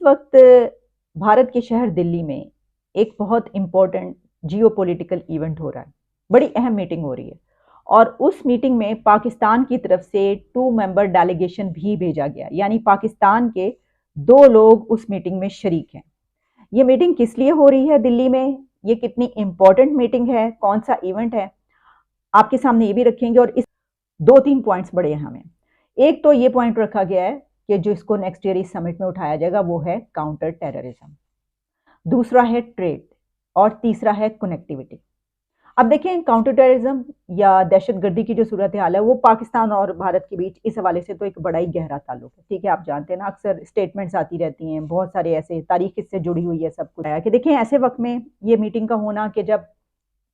वक्त भारत के शहर दिल्ली में एक बहुत इम्पोर्टेंट जियोपॉलिटिकल इवेंट हो रहा है। बड़ी अहम मीटिंग हो रही है और उस मीटिंग में पाकिस्तान की तरफ से 2 मेंबर डेलीगेशन भी भेजा गया, यानी पाकिस्तान के 2 लोग उस मीटिंग में शरीक हैं। ये मीटिंग किस लिए हो रही है दिल्ली में, ये कितनी इम्पोर्टेंट मीटिंग है, कौन सा इवेंट है, आपके सामने ये भी रखेंगे। और इस 2-3 पॉइंट्स बड़े अहम हैं। एक तो ये पॉइंट रखा गया है कि जो इसको नेक्स्ट ईयर इस समिट में उठाया जाएगा वो है काउंटर टेररिज्म, दूसरा है ट्रेड और तीसरा है कनेक्टिविटी। अब देखें, काउंटर टेररिज्म या दहशतगर्दी की जो सूरत हाल है वो पाकिस्तान और भारत के बीच इस हवाले से तो एक बड़ा ही गहरा ताल्लुक है। ठीक है, आप जानते हैं ना, अक्सर स्टेटमेंट्स आती रहती हैं, बहुत सारे ऐसे तारीख इससे जुड़ी हुई है, सब कुछ है कि देखें ऐसे वक्त में ये मीटिंग का होना कि जब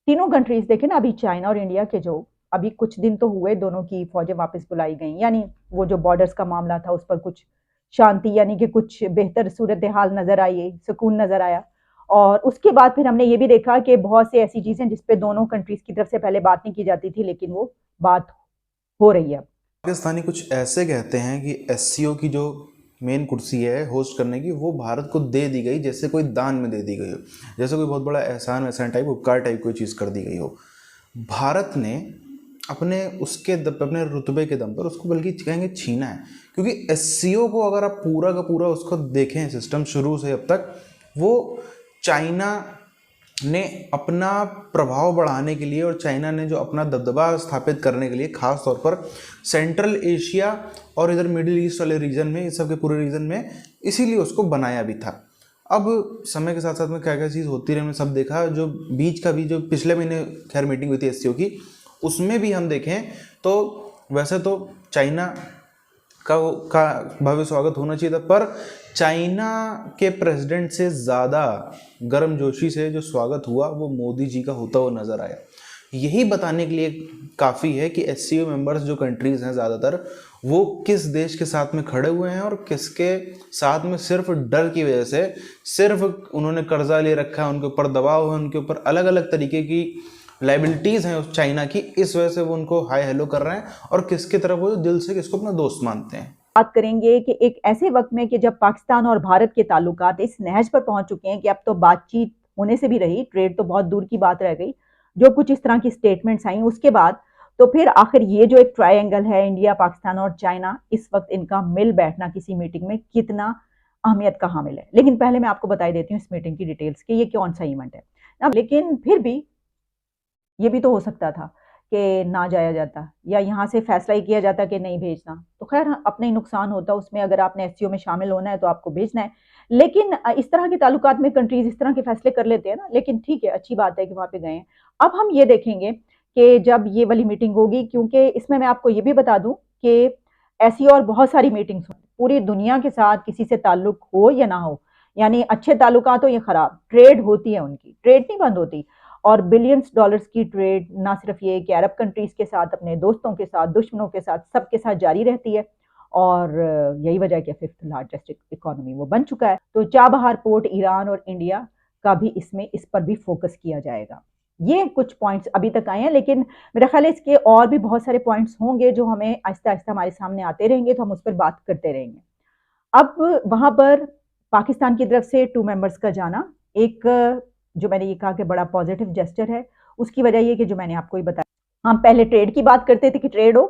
तीनों कंट्रीज देखें ना, अभी चाइना और इंडिया के जो अभी कुछ दिन तो हुए, दोनों की फौजें वापस बुलाई गई, यानी वो जो बॉर्डर्स का मामला था उस पर कुछ शांति यानी कि कुछ बेहतर सूरत हाल नजर आई, सुकून नजर आया। और उसके बाद फिर हमने ये भी देखा कि बहुत सी ऐसी चीजें जिस पे दोनों कंट्रीज की तरफ से पहले बात नहीं की जाती थी, लेकिन वो बात हो रही है। पाकिस्तानी कुछ ऐसे कहते हैं कि एससीओ की जो मेन कुर्सी है होस्ट करने की, वो भारत को दे दी गई, जैसे कोई दान में दे दी गई हो, जैसे कोई बहुत बड़ा एहसान वैसान टाइप उपकार टाइप कोई चीज़ कर दी गई हो। भारत ने अपने रुतबे के दम पर उसको बल्कि कहेंगे छीना है, क्योंकि एससीओ को अगर आप पूरा का पूरा उसको देखें सिस्टम शुरू से अब तक, वो चाइना ने अपना प्रभाव बढ़ाने के लिए और चाइना ने जो अपना दबदबा स्थापित करने के लिए खास तौर पर सेंट्रल एशिया और इधर मिडिल ईस्ट वाले रीजन में, इस सब के पूरे रीजन में, इसीलिए उसको बनाया भी था। अब समय के साथ साथ में क्या क्या चीज़ होती रही हमने सब देखा। जो बीच का भी जो पिछले महीने खैर मीटिंग हुई थी एससीओ की, उसमें भी हम देखें तो वैसे तो चाइना का भव्य स्वागत होना चाहिए था, पर चाइना के प्रेसिडेंट से ज़्यादा गर्मजोशी से जो स्वागत हुआ वो मोदी जी का होता हुआ नज़र आया। यही बताने के लिए काफ़ी है कि एससीओ मेंबर्स जो कंट्रीज़ हैं ज़्यादातर, वो किस देश के साथ में खड़े हुए हैं और किसके साथ में सिर्फ डर की वजह से, सिर्फ उन्होंने कर्जा ले रखा है, उनके ऊपर दबाव है, उनके ऊपर अलग अलग तरीके की लाइबिलिटीज़ हैं उस चाइना की, इस वजह से वो उनको हाई हेलो कर रहे हैं, और किसकी तरफ वो दिल से किसको अपना दोस्त मानते हैं। बात करेंगे कि एक ऐसे वक्त में कि जब पाकिस्तान और भारत के ताल्लुकात इस नहज पर पहुंच चुके हैं कि अब तो बातचीत होने से भी रही, ट्रेड तो बहुत दूर की बात रह गई, जो कुछ इस तरह की स्टेटमेंट्स आई उसके बाद तो फिर आखिर ये जो एक ट्रायंगल है इंडिया, पाकिस्तान और चाइना, इस वक्त इनका मिल बैठना किसी मीटिंग में कितना अहमियत का हामिल है। लेकिन पहले मैं आपको बताई देती हूँ इस मीटिंग की डिटेल्स कि ये कौन सा इवेंट है। अब लेकिन फिर भी ये भी तो हो सकता था कि ना जाया जाता या यहाँ से फैसला ही किया जाता कि नहीं भेजना, तो खैर अपने ही नुकसान होता उसमें। अगर आपने एससीओ में शामिल होना है तो आपको भेजना है, लेकिन इस तरह के ताल्लुकात में कंट्रीज इस तरह के फैसले कर लेते हैं ना। लेकिन ठीक है, अच्छी बात है कि वहाँ पे गए हैं। अब हम ये देखेंगे कि जब ये वाली मीटिंग होगी, क्योंकि इसमें मैं आपको ये भी बता दूं कि ऐसी और बहुत सारी मीटिंग्स पूरी दुनिया के साथ किसी से ताल्लुक हो या ना हो, यानी अच्छे ताल्लुकात हो या खराब, ट्रेड होती है, उनकी ट्रेड नहीं बंद होती। और बिलियंस डॉलर्स की ट्रेड ना सिर्फ ये कि अरब कंट्रीज के साथ, अपने दोस्तों के साथ, दुश्मनों के साथ, सबके साथ जारी रहती है। और यही वजह है कि 5th लार्जेस्ट इकोनॉमी वो बन चुका है। तो चाबहार पोर्ट, ईरान और इंडिया का भी इसमें इस पर भी फोकस किया जाएगा। ये कुछ पॉइंट्स अभी तक आए हैं, लेकिन मेरा ख्याल है इसके और भी बहुत सारे पॉइंट्स होंगे जो हमें आहिस्ता आहिस्ता हमारे सामने आते रहेंगे, तो हम उस पर बात करते रहेंगे। अब वहां पर पाकिस्तान की तरफ से 2 मेंबर्स का जाना एक, जो मैंने ये कहा कि बड़ा पॉजिटिव जेस्चर है। उसकी वजह ये कि जो मैंने आपको ही बताया, हम पहले ट्रेड की बात करते थे कि ट्रेड हो,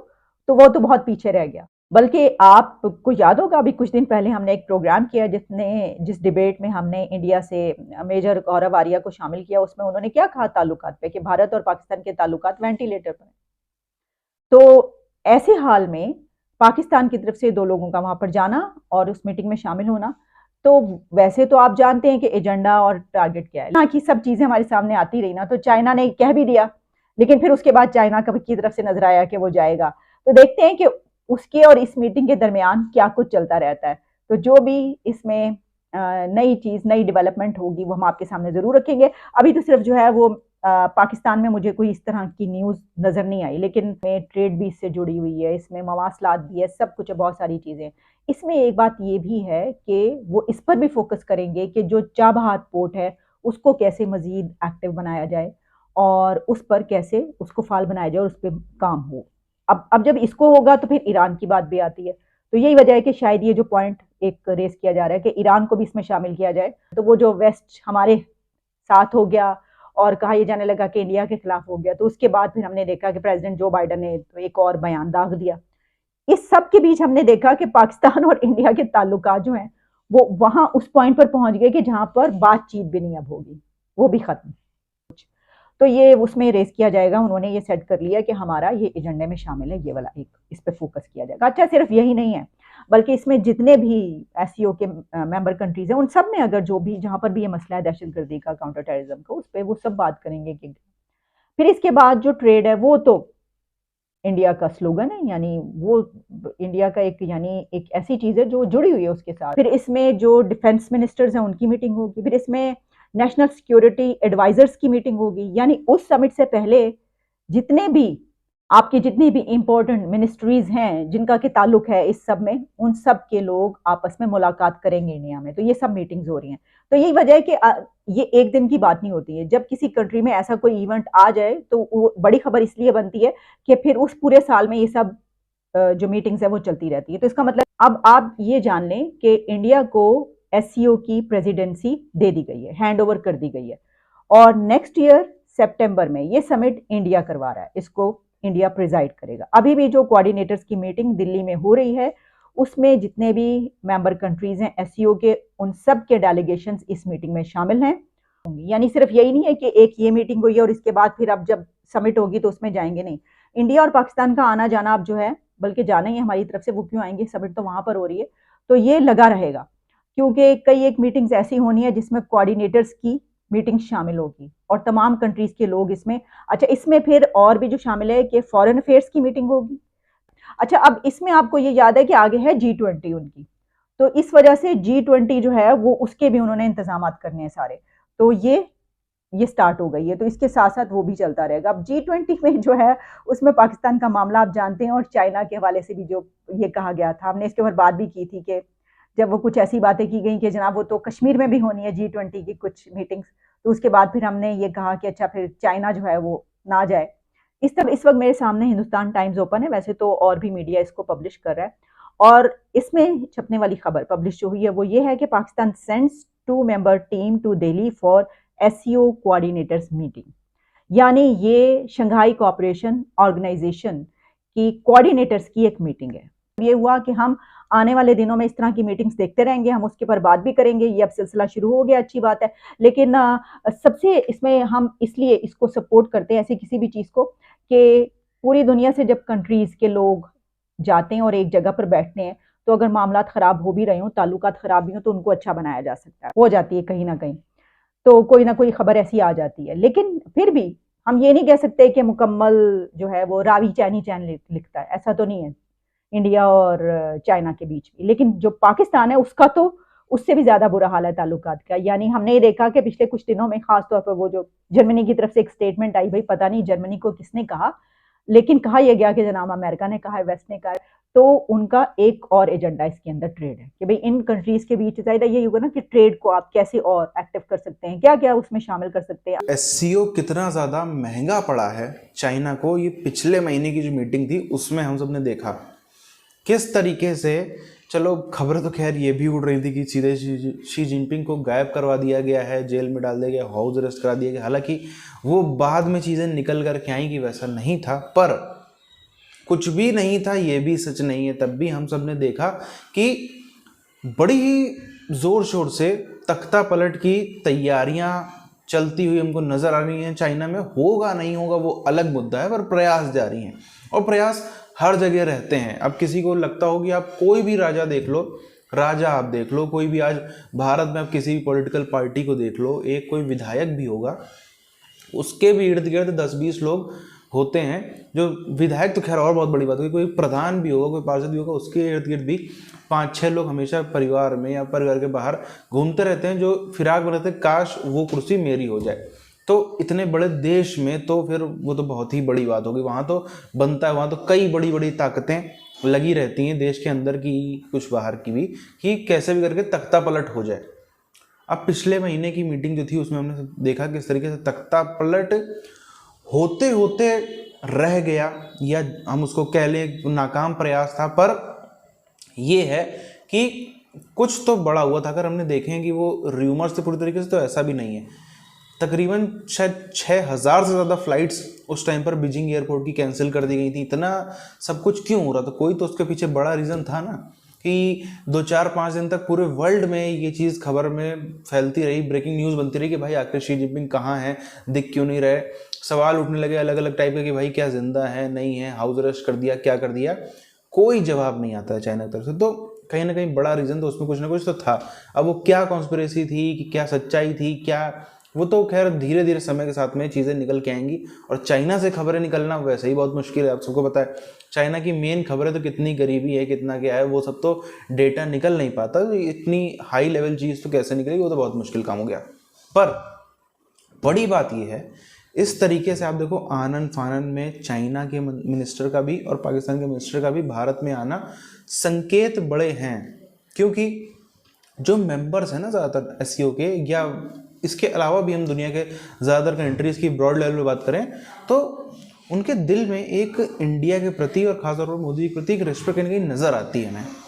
तो वो तो बहुत पीछे रह गया। बल्कि आपको याद होगा अभी कुछ दिन पहले हमने एक प्रोग्राम किया जिस डिबेट में हमने इंडिया से मेजर गौरव आर्या को शामिल किया। उसमें उन्होंने क्या कहा ताल्लुकात पे कि भारत और पाकिस्तान के ताल्लुकात वेंटिलेटर पर। तो ऐसे हाल में पाकिस्तान की तरफ से 2 लोगों का वहां पर जाना और उस मीटिंग में शामिल होना, तो वैसे तो आप जानते हैं कि एजेंडा और टारगेट क्या है, ना कि सब चीजें हमारे सामने आती रही ना, तो चाइना ने कह भी दिया, लेकिन फिर उसके बाद चाइना की तरफ से नजर आया कि वो जाएगा। तो देखते हैं कि उसके और इस मीटिंग के दरमियान क्या कुछ चलता रहता है। तो जो भी इसमें नई चीज, नई डेवलपमेंट होगी वो हम आपके सामने जरूर रखेंगे। अभी तो सिर्फ जो है वो पाकिस्तान में मुझे कोई इस तरह की न्यूज नजर नहीं आई, लेकिन ट्रेड भी इससे जुड़ी हुई है, इसमें मवासलात भी है, सब कुछ है, बहुत सारी चीजें। इसमें एक बात ये भी है कि वो इस पर भी फोकस करेंगे कि जो चाबहार पोर्ट है उसको कैसे मजीद एक्टिव बनाया जाए और उस पर कैसे उसको फाल बनाया जाए और उस पर काम हो। अब जब इसको होगा तो फिर ईरान की बात भी आती है। तो यही वजह है कि शायद ये जो पॉइंट एक रेस किया जा रहा है कि ईरान को भी इसमें शामिल किया जाए, तो वो जो वेस्ट हमारे साथ हो गया और कहा यह जाने लगा कि इंडिया के खिलाफ हो गया, तो उसके बाद फिर हमने देखा कि प्रेसिडेंट जो बाइडन ने तो एक और बयान दाग दिया। इस सब के बीच हमने देखा कि पाकिस्तान और इंडिया के ताल्लुकात जो हैं वो वहां उस पॉइंट पर पहुंच गए कि जहां पर बातचीत भी नहीं अब होगी, वो भी खत्म। तो ये उसमें रेस किया जाएगा, उन्होंने ये सेट कर लिया कि हमारा ये एजेंडे में शामिल है, ये वाला एक इस पे फोकस किया जाएगा। अच्छा, सिर्फ यही नहीं है, बल्कि इसमें जितने भी एससीओ के मेंबर कंट्रीज हैं उन सब में अगर जो भी जहां पर भी ये मसला है दहशतगर्दी का, काउंटर टेररिज्म का, उस पर वो सब बात करेंगे कि फिर इसके बाद जो ट्रेड है वो तो इंडिया का स्लोगन है, यानी वो इंडिया का एक यानी एक ऐसी चीज है जो जुड़ी हुई है उसके साथ। फिर इसमें जो डिफेंस मिनिस्टर्स हैं उनकी मीटिंग होगी, फिर इसमें नेशनल सिक्योरिटी एडवाइजर्स की मीटिंग होगी, यानी उस समिट से पहले जितने भी आपकी जितनी भी इंपॉर्टेंट मिनिस्ट्रीज हैं जिनका के ताल्लुक है इस सब में, उन सब के लोग आपस में मुलाकात करेंगे इंडिया में। तो ये सब मीटिंग्स हो रही हैं। तो यही वजह है कि ये एक दिन की बात नहीं होती है। जब किसी कंट्री में ऐसा कोई इवेंट आ जाए तो वो बड़ी खबर इसलिए बनती है कि फिर उस पूरे साल में ये सब जो मीटिंग्स है वो चलती रहती है। तो इसका मतलब अब आप ये जान लें कि इंडिया को एससीओ की प्रेसिडेंसी दे दी गई है, हैंड ओवर कर दी गई है, और नेक्स्ट ईयर सितंबर में ये समिट इंडिया करवा रहा है, इसको इंडिया प्रिजाइड करेगा। अभी भी जो कोऑर्डिनेटर्स की मीटिंग दिल्ली में हो रही है उसमें जितने भी मेंबर कंट्रीज हैं एससीओ के, उन सब के डेलीगेशंस इस मीटिंग में शामिल हैं। यानी सिर्फ यही नहीं है कि एक ये मीटिंग हुई है और इसके बाद फिर अब जब समिट होगी तो उसमें जाएंगे, नहीं। इंडिया और पाकिस्तान का आना जाना अब जो है, बल्कि जाना ही हमारी तरफ से, वो क्यों आएंगे, समिट तो वहां पर हो रही है, तो ये लगा रहेगा। क्योंकि कई एक मीटिंग्स ऐसी होनी है जिसमें कोऑर्डिनेटर्स की मीटिंग शामिल होगी और तमाम कंट्रीज के लोग इसमें। अच्छा, इसमें फिर और भी जो शामिल है कि फॉरेन अफेयर्स की मीटिंग होगी। अच्छा, अब इसमें आपको ये याद है कि आगे है G20 उनकी, तो इस वजह से G20 जो है वो उसके भी उन्होंने इंतजाम करने हैं सारे, तो ये स्टार्ट हो गई है। तो इसके साथ साथ वो भी चलता रहेगा। अब G20 में जो है उसमें पाकिस्तान का मामला आप जानते हैं, और चाइना के हवाले से भी जो ये कहा गया था, हमने इसके ऊपर बात भी की थी कि जब वो कुछ ऐसी बातें की गई कि जनाब वो तो कश्मीर में भी होनी है G20 की कुछ मीटिंग्स, तो उसके बाद फिर हमने ये कहा कि अच्छा फिर चाइना जो है वो ना जाए। इस वक्त मेरे सामने हिंदुस्तान टाइम्स ओपन है, वैसे तो और भी मीडिया इसको पब्लिश कर रहा है, और इसमें छपने वाली खबर पब्लिश जो हुई है वो ये है कि Pakistan sends 2 member team to Delhi for SCO coordinators meeting. यानी ये शंघाई कोऑपरेशन ऑर्गेनाइजेशन की कोऑर्डिनेटर्स की एक मीटिंग है। ये हुआ कि हम आने वाले दिनों में इस तरह की मीटिंग्स देखते रहेंगे, हम उसके ऊपर बात भी करेंगे। ये अब सिलसिला शुरू हो गया, अच्छी बात है, लेकिन सबसे इसमें हम इसलिए इसको सपोर्ट करते हैं ऐसी किसी भी चीज़ को कि पूरी दुनिया से जब कंट्रीज़ के लोग जाते हैं और एक जगह पर बैठते हैं, तो अगर मामलात ख़राब हो भी रहे हों, ताल्लुकात ख़राब भी हों, तो उनको अच्छा बनाया जा सकता है, हो जाती है कहीं ना कहीं, तो कोई ना कोई खबर ऐसी आ जाती है। लेकिन फिर भी हम ये नहीं कह सकते कि मुकम्मल जो है वो रावी चैनी चैन लिखता है, ऐसा तो नहीं है इंडिया और चाइना के बीच भी। लेकिन जो पाकिस्तान है उसका तो उससे भी ज्यादा बुरा हाल है ताल्लुकात का। यानी हमने ये देखा कि पिछले कुछ दिनों में खास तौर पर वो जो जर्मनी की तरफ से एक स्टेटमेंट आई, भाई पता नहीं जर्मनी को किसने कहा, लेकिन कहा यह गया कि जनाब अमेरिका ने कहा है, वेस्ट ने कहा है, तो उनका एक और एजेंडा इसके अंदर ट्रेड है कि भाई इन कंट्रीज के बीच जाहिर ये होगा ना कि ट्रेड को आप कैसे और एक्टिव कर सकते हैं, क्या क्या उसमें शामिल कर सकते हैं। एससीओ कितना ज़्यादा महंगा पड़ा है चाइना को, ये पिछले महीने की जो मीटिंग थी उसमें हम सब ने देखा किस तरीके से। चलो खबर तो खैर ये भी उड़ रही थी कि सीधे शी जिनपिंग को गायब करवा दिया गया है, जेल में डाल दिया गया, हाउस अरेस्ट करा दिया गया। हालांकि वो बाद में चीज़ें निकल कर के आई कि वैसा नहीं था, पर कुछ भी नहीं था ये भी सच नहीं है। तब भी हम सब ने देखा कि बड़ी ही ज़ोर शोर से तख्ता पलट की तैयारियां चलती हुई हमको नज़र आ रही हैं। चाइना में होगा नहीं होगा वो अलग मुद्दा है, पर प्रयास जारी हैं, और प्रयास हर जगह रहते हैं। अब किसी को लगता हो कि आप कोई भी राजा देख लो, आप देख लो, कोई भी आज भारत में आप किसी भी पॉलिटिकल पार्टी को देख लो, एक कोई विधायक भी होगा, उसके भी इर्द गिर्द 10-20 लोग होते हैं। जो विधायक तो खैर और बहुत बड़ी बात होगी, कोई प्रधान भी होगा, कोई पार्षद भी होगा, उसके इर्द गिर्द भी 5-6 लोग हमेशा परिवार में या परिवार के बाहर घूमते रहते हैं, जो फिराक बनाते हैं काश वो कुर्सी मेरी हो जाए। तो इतने बड़े देश में तो फिर वो तो बहुत ही बड़ी बात होगी, वहाँ तो बनता है, वहाँ तो कई बड़ी बड़ी ताकतें लगी रहती हैं, देश के अंदर की कुछ बाहर की भी, कि कैसे भी करके तख्ता पलट हो जाए। अब पिछले महीने की मीटिंग जो थी उसमें हमने देखा किस तरीके से तख्ता पलट होते होते रह गया, या हम उसको कह लें नाकाम प्रयास था, पर ये है कि कुछ तो बड़ा हुआ था। अगर हमने देखें कि वो र्यूमर्स थे पूरी तरीके से, तो ऐसा भी नहीं है। तकरीबन शायद 6,000 से ज़्यादा फ्लाइट्स उस टाइम पर बीजिंग एयरपोर्ट की कैंसिल कर दी गई थी। इतना सब कुछ क्यों हो रहा था? कोई तो उसके पीछे बड़ा रीज़न था ना, कि 2-4-5 दिन तक पूरे वर्ल्ड में ये चीज़ खबर में फैलती रही, ब्रेकिंग न्यूज़ बनती रही कि भाई आखिर शी जिनपिंग कहाँ है, दिख क्यों नहीं रहे। सवाल उठने लगे अलग अलग टाइप के कि भाई क्या जिंदा है, नहीं है, हाउस अरेस्ट कर दिया, क्या कर दिया। कोई जवाब नहीं आता है चाइना की तरफ से। तो कहीं ना कहीं बड़ा रीज़न तो उसमें कुछ ना कुछ तो था। अब वो क्या कॉन्स्पिरेसी थी, कि क्या सच्चाई थी, क्या, वो तो खैर धीरे धीरे समय के साथ में चीज़ें निकल के आएंगी। और चाइना से खबरें निकलना वैसे ही बहुत मुश्किल है, आप सबको पता है। चाइना की मेन खबरें तो कितनी गरीबी है, कितना क्या है, वो सब तो डेटा निकल नहीं पाता। तो इतनी हाई लेवल चीज़ तो कैसे निकलेगी, वो तो बहुत मुश्किल काम हो गया। पर बड़ी बात यह है, इस तरीके से आप देखो आनन फानन में चाइना के मिनिस्टर का भी और पाकिस्तान के मिनिस्टर का भी भारत में आना संकेत बड़े हैं। क्योंकि जो मेंबर्स हैं ना ज़्यादातर एससीओ के, या इसके अलावा भी हम दुनिया के ज़्यादातर कंट्रीज़ की ब्रॉड लेवल में बात करें, तो उनके दिल में एक इंडिया के प्रति और खासतौर पर मोदी के प्रति एक रिस्पेक्ट कहीं नज़र आती है हमें।